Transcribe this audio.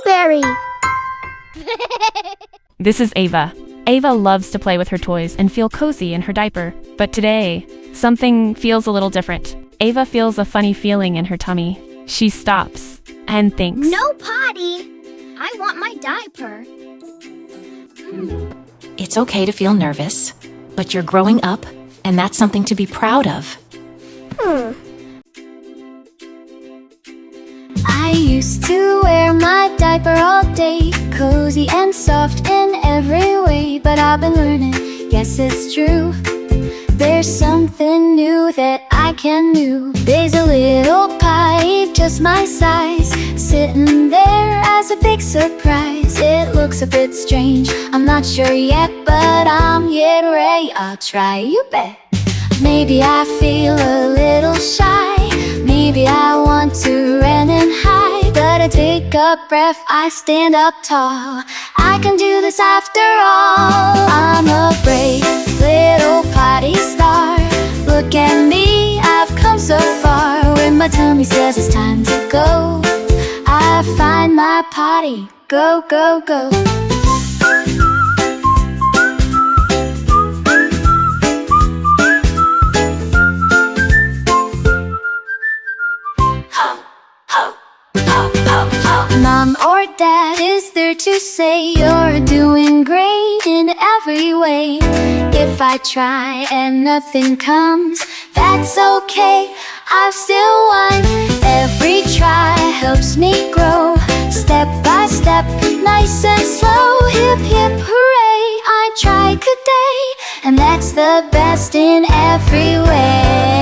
Berry. This is Ava. Ava loves to play with her toys and feel cozy in her diaper. But today, something feels a little different. Ava feels a funny feeling in her tummy. She stops and thinks, No, Potty. I want my diaper. It's okay to feel nervous, but you're growing up, and that's something to be proud of. I used to wear my diaper all day, cozy and soft in every way. But I've been learning, yes it's true, there's something new that I can do. There's a little pie, just my size, sitting there as a big surprise. It looks a bit strange, I'm not sure yet, but I'm yet ready. I'll try, you bet. Maybe I feel a little shy, maybe I want to run and hide, but I take a breath, I stand up tall. I can do this after all. I'm a brave little potty star. Look at me, I've come so far. When my tummy says it's time to go, I find my potty, go, go, go. Mom or dad is there to say you're doing great in every way. If I try and nothing comes, that's okay, I've still won. Every try helps me grow, step by step, nice and slow. Hip hip hooray, I tried good day, and that's the best in every way.